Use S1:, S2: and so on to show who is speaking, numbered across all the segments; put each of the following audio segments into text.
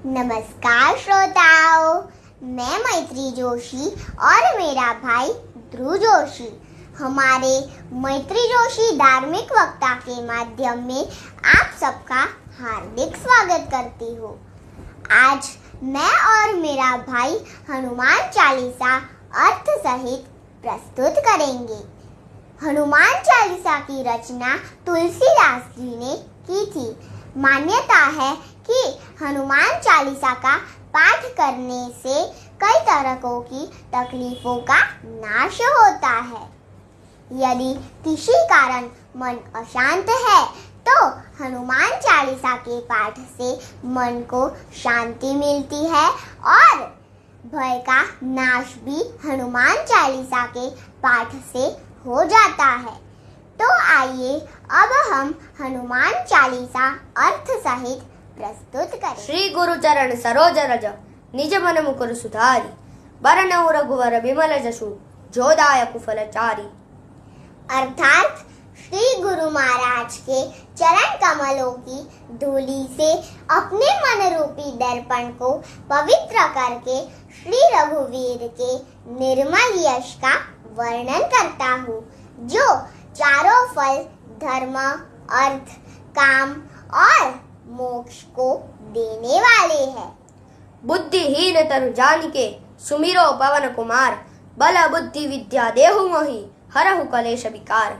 S1: नमस्कार श्रोताओं, मैं मैत्री जोशी और मेरा भाई ध्रुव जोशी हमारे मैत्री जोशी धार्मिक वक्ता के माध्यम में आप सबका हार्दिक स्वागत करती हूँ। आज मैं और मेरा भाई हनुमान चालीसा अर्थ सहित प्रस्तुत करेंगे। हनुमान चालीसा की रचना तुलसीदास जी ने की थी। मान्यता है कि हनुमान चालीसा का पाठ करने से कई तरह की तकलीफों का नाश होता है। यदि किसी कारण मन अशांत है तो हनुमान चालीसा के पाठ से मन को शांति मिलती है और भय का नाश भी हनुमान चालीसा के पाठ से हो जाता है। तो आइए अब हम हनुमान चालीसा अर्थ सहित प्रस्तुत करें।
S2: श्री गुरु चरण सरोज रज निज मन मुकुर सुधारी बरनऊ रघुवर बिमल जसु जोदायक फलचारी।
S1: अर्थात श्री गुरु महाराज के चरण कमलों की धूली से अपने मन रूपी दर्पण को पवित्र करके श्री रघुवीर के निर्मल यश का वर्णन करता हूँ, जो चारों फल धर्म, अर्थ, काम और मोक्ष को देने वाले हैं।
S2: बुद्धिहीन तनु जानिके सुमिरो पवन कुमार बल बुद्धि विद्या देहु मोहि हरहु कलेश विकार।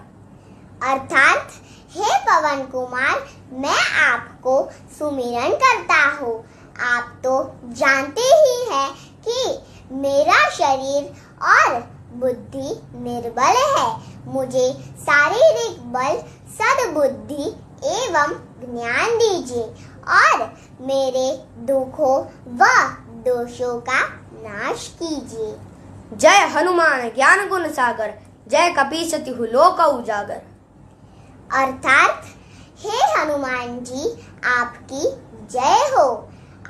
S1: अर्थात हे पवन कुमार, मैं आपको सुमिरन करता हूँ। आप तो जानते ही हैं कि मेरा शरीर और बुद्धि निर्बल है। मुझे शारीरिक बल, सद्बुद्धि एवं ज्ञान दीजिए और मेरे दुखों व दोषों का नाश कीजिए।
S2: जय हनुमान ज्ञान गुण सागर जय कपीसति लोक उजागर।
S1: अर्थात हे हनुमान जी, आपकी जय हो।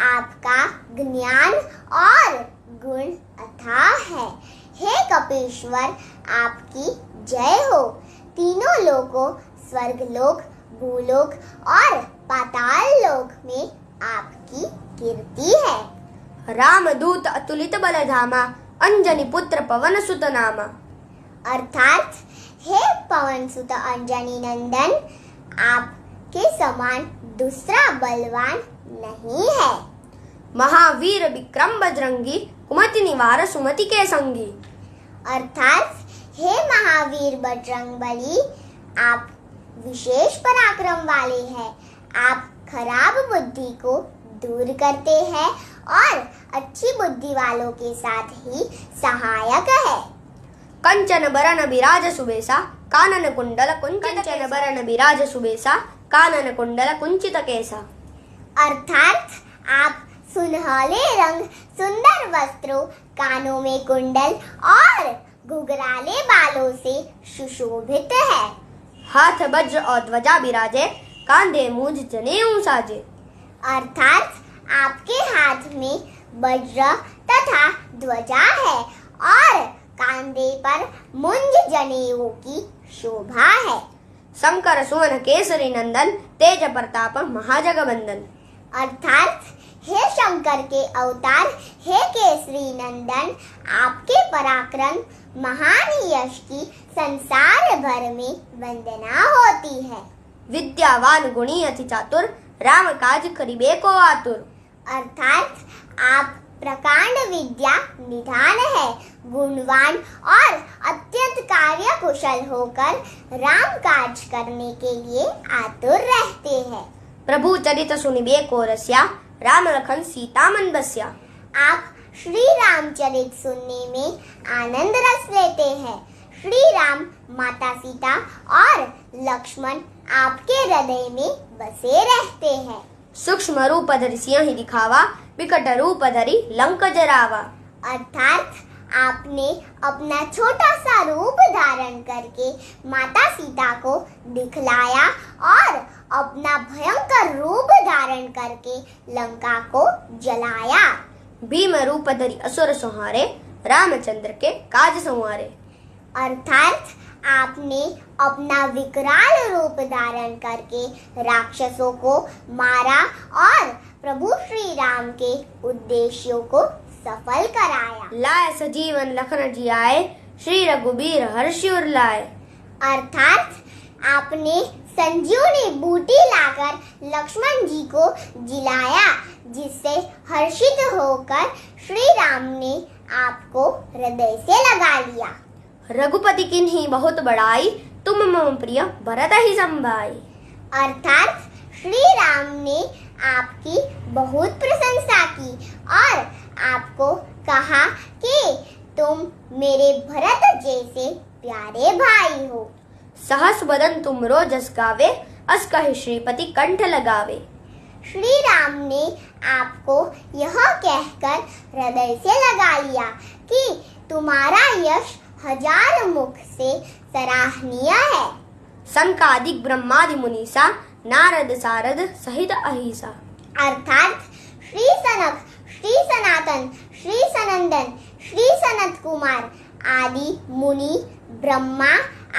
S1: आपका ज्ञान और गुण अथाह है। हे कपीश्वर, आपकी जय हो। तीनों लोकों स्वर्गलोक, भूलोक और पाताल लोक में आपकी कीर्ति है।
S2: रामदूत अतुलित बल धामा अंजनी पुत्र पवन सुत नामा।
S1: अर्थात हे पवन सुत अंजनी नंदन, आपके समान दूसरा बलवान नहीं है।
S2: महावीर विक्रम बजरंगी कुमति निवार सुमति के संगी।
S1: अर्थात हे महावीर बजरंगबली, आप विशेष पराक्रम वाले हैं। आप खराब बुद्धि को दूर करते हैं और अच्छी बुद्धि वालों के साथ ही सहायक है।
S2: कंचन बरन बिराज सुबेसा कानन कुंडल कुंचित कंचन बरन बिराज सुबेसा कानन कुंडल कुंचित केसा।
S1: अर्थात आप सुनहले रंग, सुंदर वस्त्रों, कानों में कुंडल और घुघराले बालों से सुशोभित है।
S2: हाथ वज्र और ध्वजा बिराजे कांधे मूंज जनेऊ साजे।
S1: अर्थात आपके हाथ में वज्र तथा ध्वजा है और कांधे पर मुंज जनेऊ की शोभा है।
S2: शंकर सुवन केसरी नंदन तेज प्रताप महाजगवंदन।
S1: अर्थात हे शंकर के अवतार, हे केसरी नंदन, आपके पराक्रम, महान यश की संसार भर में वंदना होती है।
S2: विद्यावान गुणी अति चातुर राम काज करिबे को आतुर।
S1: अर्थात आप प्रकांड विद्या निधान है, गुणवान और अत्यंत कार्य कुशल होकर राम काज करने के लिए आतुर रहते हैं।
S2: प्रभु चरित सुनिबे को रसिया राम लखन सीता मन बसिया।
S1: आप श्री रामचरित सुनने में आनंद रस लेते हैं। श्री राम, माता सीता और लक्ष्मण आपके हृदय में बसे रहते हैं।
S2: सूक्ष्म रूप धरि सिंह दिखावा विकट रूप धरि लंक जरावा।
S1: अर्थात आपने अपना छोटा सा रूप धारण करके माता सीता को दिखलाया और अपना भयंकर रूप धारण करके लंका को जलाया।
S2: भीम रूप धरि असुर संहारे रामचंद्र के काज संवारे।
S1: अर्थात आपने अपना विकराल रूप धारण करके राक्षसों को मारा और प्रभु श्री राम के उद्देश्यों को सफल कराया।
S2: लाए सजीवन लखन जियाए, श्री रघुबीर हर्षि उर लाए।
S1: अर्थात आपने संजीवनी बूटी लाकर लक्ष्मण जी को जिलाया, जिससे हर्षित होकर श्री राम ने आपको हृदय से लगा लिया।
S2: रघुपति किन्हीं बहुत बड़ाई, तुम मम प्रिय भरत ही संभाई।
S1: अर्थात श्री राम ने आपकी बहुत प्रशंसा की और आपको कहा कि तुम मेरे भरत जैसे प्यारे भाई हो।
S2: सहस बदन तुमरो जस गावे, अस कहि श्रीपति कंठ लगावे।
S1: श्री राम ने आपको यह कहकर हृदय से लगा लिया कि तुम्हारा यश हजार मुख से सराहनीय है।
S2: सनकादिक ब्रह्मादि मुनीसा, नारद सारद सहित अहिसा।
S1: अर्थात श्री सनक, श्री सनातन, श्री सनंदन, श्री सनत कुमार आदि मुनि, ब्रह्मा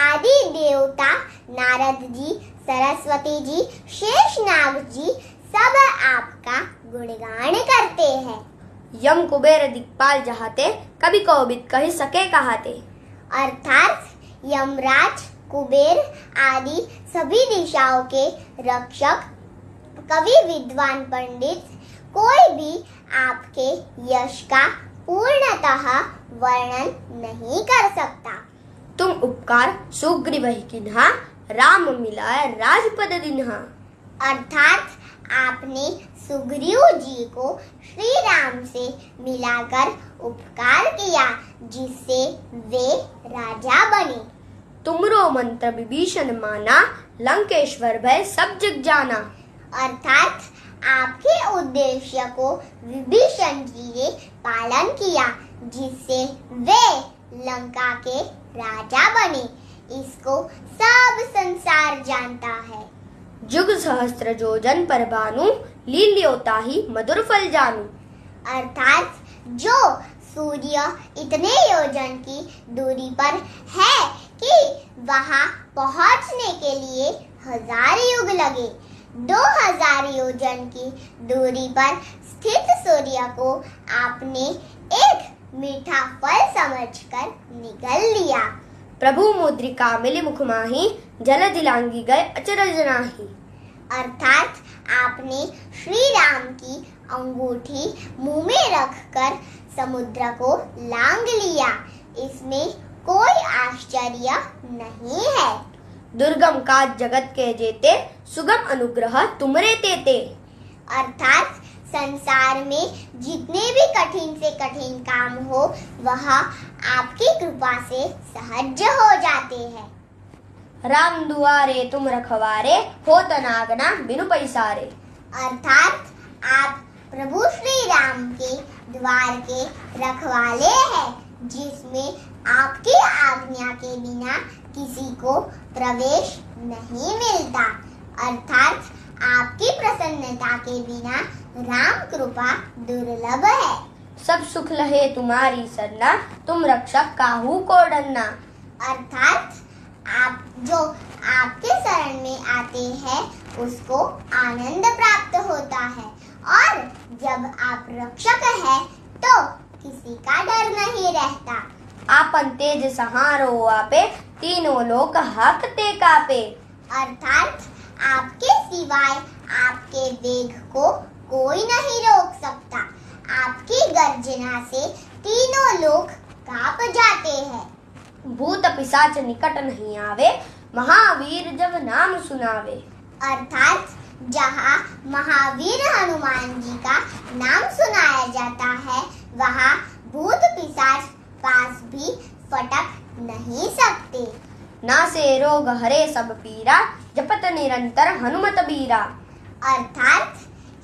S1: आदि देवता, नारद जी, सरस्वती जी, शेषनाग जी सब आपका गुणगान करते हैं।
S2: यम कुबेर दिक्पाल जहाते, कभी कौबिद कहि सके कहाते।
S1: अर्थात यमराज, कुबेर आदि सभी दिशाओं के रक्षक, कवि, विद्वान, पंडित कोई भी आपके यश का पूर्णतः वर्णन नहीं कर सकता।
S2: तुम उपकार सुग्रीवहि किन्हा, राम मिलाय राजपद दिन्हा।
S1: अर्थात आपने सुग्रीव जी को श्री राम से मिलाकर उपकार किया, जिससे वे राजा बने।
S2: तुमरो मंत्र विभीषण माना, लंकेश्वर भय सब जग जाना।
S1: अर्थात आपके उद्देश्य को विभीषण जी ने पालन किया, जिससे वे लंका के राजा बने। इसको सब संसार जानता है।
S2: जुग सहस्त्र जोजन पर भानु, लील्योता ही मधुर फल जानू।
S1: अर्थात जो सूर्य इतने योजन की दूरी पर है कि वहां पहुंचने के लिए 1000 युग लगे, 2000 योजन की दूरी पर स्थित सूर्य को आपने एक मीठा फल समझकर निगल लिया।
S2: प्रभु मुद्रिका मिली मुख माही, जल दिलांगी गए अचरज नाही।
S1: अर्थात आपने श्री राम की अंगूठी मुंह में रखकर समुद्र को लांग लिया। इसमें कोई आश्चर्य नहीं है।
S2: दुर्गम काज जगत के जेते, सुगम अनुग्रह तुमरे तेते।
S1: अर्थात संसार में जितने भी कठिन से कठिन काम हो वह आपकी कृपा से सहज हो जाते हैं।
S2: राम दुआरे तुम रखवारे, हो तनागना बिनु पैसारे।
S1: अर्थात आप प्रभु श्री राम के द्वार के रखवाले हैं, जिसमें आपकी आज्ञा के बिना किसी को प्रवेश नहीं मिलता। अर्थात आपकी प्रसन्नता के बिना राम कृपा दुर्लभ है।
S2: सब सुख लहे तुम्हारी सरना, तुम रक्षक काहू को डरना।
S1: अर्थात आप जो आपके शरण में आते हैं उसको आनंद प्राप्त होता है, और जब आप रक्षक हैं तो किसी का डर नहीं रहता।
S2: आपन तेज सहारो आपे, तीनों लोक हाकते कापे।
S1: अर्थात आपके सिवाय आपके वेग को कोई नहीं रोक सकता। आपकी गर्जना से तीनों लोग कांप जाते हैं।
S2: भूत पिशाच निकट नहीं आवे, महावीर जब नाम सुनावे।
S1: अर्थात जहाँ महावीर हनुमान जी का नाम सुनाया जाता है वहाँ भूत पिशाच पास भी फटक नहीं सकते।
S2: नासे रोग हरे सब पीरा, जपत निरंतर हनुमत बीरा।
S1: अर्थात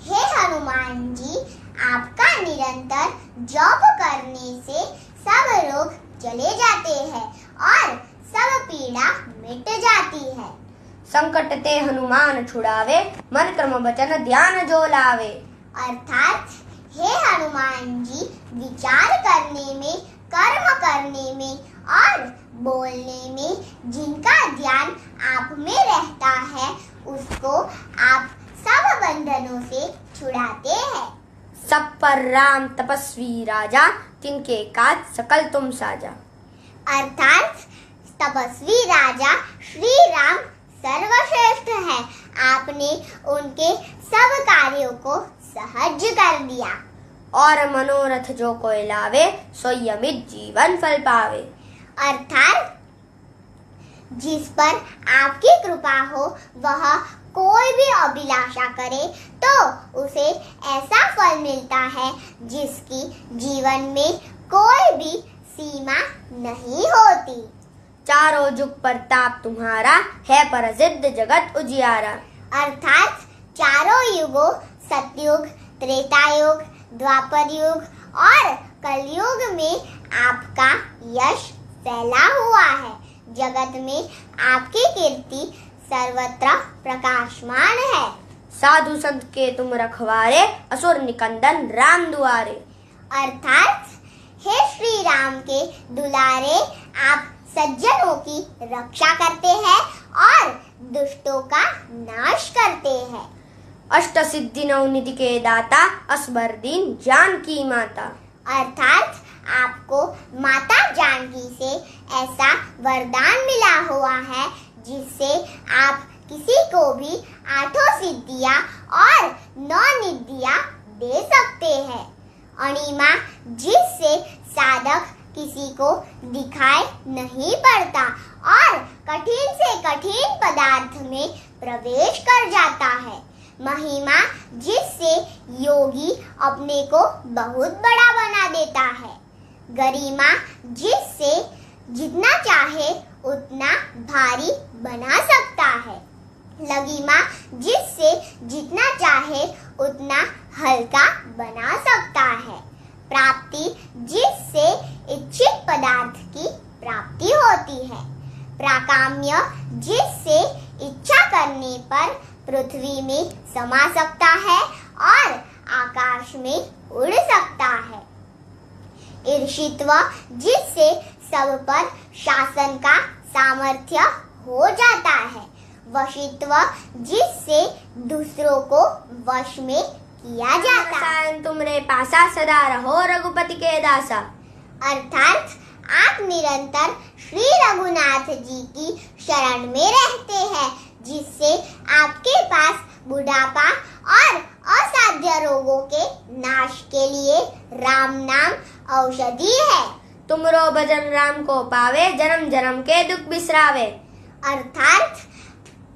S1: हे हनुमान जी, आपका निरंतर जप करने से सब रोग चले जाते हैं और सब पीड़ा मिट जाती है।
S2: संकट ते हनुमान छुड़ावे, मन क्रम वचन ध्यान जो लावे।
S1: अर्थात हे हनुमान जी, विचार करने में, कर्म करने में और बोलने में जिनका ध्यान आप में रहता है उसको आप सब बंधनों से छुड़ाते हैं।
S2: सब पर राम तपस्वी राजा, तिनके काज सकल तुम साजा।
S1: अर्थात तपस्वी राजा श्री राम सर्वश्रेष्ठ है। आपने उनके सब कार्यों को सहज कर दिया।
S2: और मनोरथ जो कोई लावे, सोई अमित जीवन फल पावे।
S1: अर्थात जिस पर आपकी कृपा हो वह कोई भी अभिलाषा करे तो उसे ऐसा फल मिलता है जिसकी जीवन में कोई भी सीमा नहीं होती।
S2: चारों जुग प्रताप तुम्हारा, है प्रसिद्ध जगत उजियारा।
S1: अर्थात चारों युगों सतयुग, त्रेता युग, द्वापर युग और कलयुग में आपका यश फैला हुआ है। जगत में आपकी कीर्ति सर्वत्र प्रकाशमान है।
S2: साधु संत के तुम रखवारे, असुर निकंदन राम दुआरे।
S1: अर्थात हे श्री राम के दुलारे, आप सज्जनों की रक्षा करते हैं और दुष्टों का नाश करते हैं।
S2: अष्ट सिद्धि नवनिधि के दाता, असबर दीन जानकी माता।
S1: अर्थात आपको माता जानकी से ऐसा वरदान मिला हुआ है जिससे आप किसी को भी 8 सिद्धियां और 9 निधियां दे सकते हैं। अणिमा, जिससे साधक किसी को दिखाई नहीं पड़ता और कठिन से कठिन पदार्थ में प्रवेश कर जाता है। महिमा, जिससे योगी अपने को बहुत बड़ा बना देता है। गरिमा, जिससे जितना चाहे उतना भारी बना सकता है। लगिमा, जिससे जितना चाहे उतना हल्का बना सकता है। प्राप्ति, जिससे इच्छित पदार्थ की प्राप्ति होती है। प्राकाम्य, जिससे इच्छा करने पर पृथ्वी में समा सकता है और आकाश में उड़ सकता है। ईर्षित्व, जिससे सब पर शासन का सामर्थ्य हो जाता है। वशित्व, जिससे दूसरों को वश में किया जाता है।
S2: तुमरे पासा सदा रहो रघुपति के दासा।
S1: अर्थात आप निरंतर श्री रघुनाथ जी की शरण में रहते हैं, जिससे आपके पास बुढ़ापा और असाध्य रोगों के नाश के लिए राम नाम औषधि है।
S2: तुमरो भजन राम को पावे, जन्म जन्म के दुख बिसरावे।
S1: अर्थात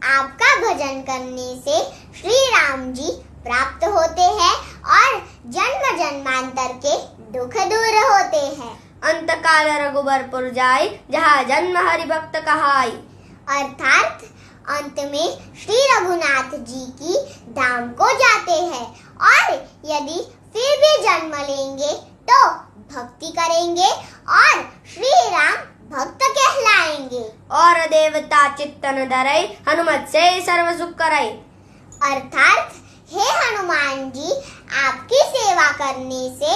S1: आपका भजन करने से श्री राम जी प्राप्त होते हैं और जन्म जन्मांतर के दुख दूर होते हैं।
S2: अंत काल रघुबरपुर जाई, जहाँ जन्म हरि भक्त कहाई।
S1: अर्थात अंत में श्री रघुनाथ जी की धाम को जाते हैं और यदि फिर भी जन्म लेंगे तो भक्ति करेंगे और श्री राम भक्त कहलाएंगे।
S2: और देवता चित्तन धरई, हनुमत से सर्व सुख करई।
S1: अर्थात हे हनुमान जी, आपकी सेवा करने से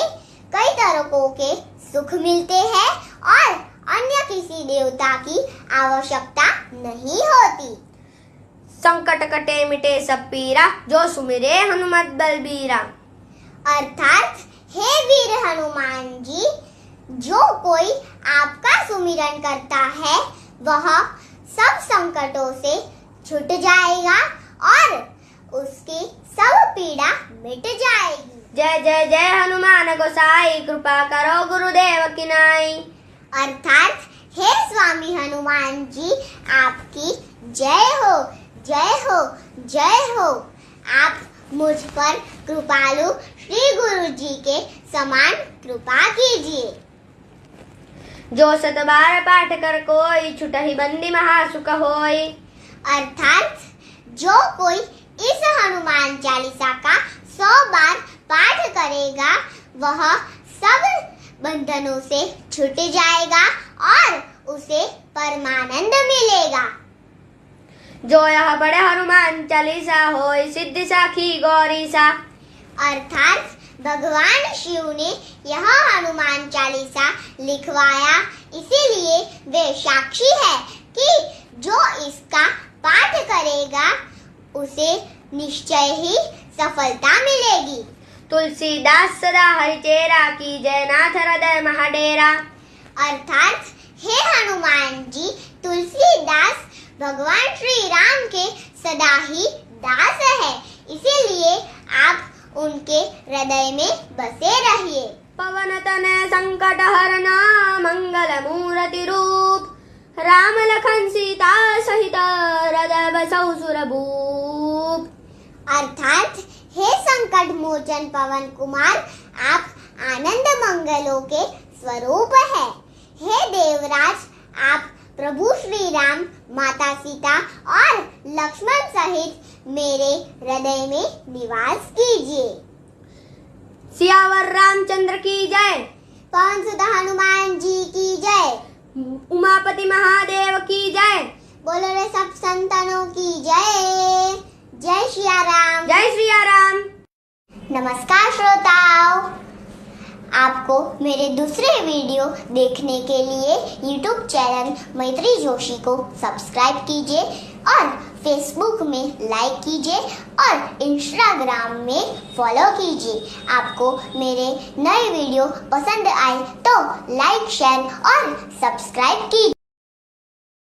S1: कई तरह के सुख मिलते हैं और अन्य किसी देवता की आवश्यकता नहीं होती।
S2: संकट कटे मिटे सब पीरा, जो सुमिरे हनुमत बलबीरा।
S1: अर्थात हे वीर हनुमान जी, जो कोई आपका सुमिरन करता है वह सब संकटों से छूट जाएगा और उसकी सब पीड़ा मिट जाएगी।
S2: जय जय जय हनुमान गोसाई, कृपा करो गुरुदेव की नाई।
S1: अर्थात हे स्वामी हनुमान जी, आपकी जय हो, जय हो, जय हो। आप मुझ पर कृपालु श्री गुरु जी के समान कृपा कीजिए।
S2: जो 100 बार पाठ कर कोई, छुटहि बंदी महासुख होई।
S1: अर्थात जो कोई इस हनुमान चालीसा का 100 बार पाठ करेगा वह सब बंधनों से छूट जाएगा और उसे परमानंद मिलेगा।
S2: जो यह बड़े हनुमान चालीसा होई, सिद्धि साखी गौरी सा।
S1: अर्थात भगवान शिव ने यह हनुमान चालीसा लिखवाया, इसीलिए वे साक्षी है कि जो इसका पाठ करेगा उसे निश्चय ही सफलता मिलेगी।
S2: तुलसीदास सदा हरिचेरा की जय नाथ हृदय महाडेरा।
S1: अर्थात हे हनुमान जी, तुलसीदास भगवान श्री राम के सदा ही दास है, इसीलिए आप उनके हृदय में बसे रहिए।
S2: पवन तनय संकट हरना मंगल मूर्ति रूप, राम लखन सीता सहित हृदय बसौ सुरभूप।
S1: अर्थात हे संकट मोचन पवन कुमार, आप आनंद मंगलों के स्वरूप है। हे देवराज, आप प्रभु श्री राम, माता सीता और लक्ष्मण सहित मेरे हृदय में निवास कीजिए।
S2: सियावर रामचंद्र की जय।
S1: पवन सुत हनुमान जी की जय।
S2: उमापति महादेव की जय।
S1: बोलो रे सब संतानों की जय। जय श्री राम।
S2: जय श्री राम।
S1: नमस्कार श्रोताओं, आपको मेरे दूसरे वीडियो देखने के लिए YouTube चैनल मैत्री जोशी को सब्सक्राइब कीजिए और Facebook में लाइक कीजिए और Instagram में फॉलो कीजिए। आपको मेरे नए वीडियो पसंद आए तो लाइक, शेयर और सब्सक्राइब कीजिए।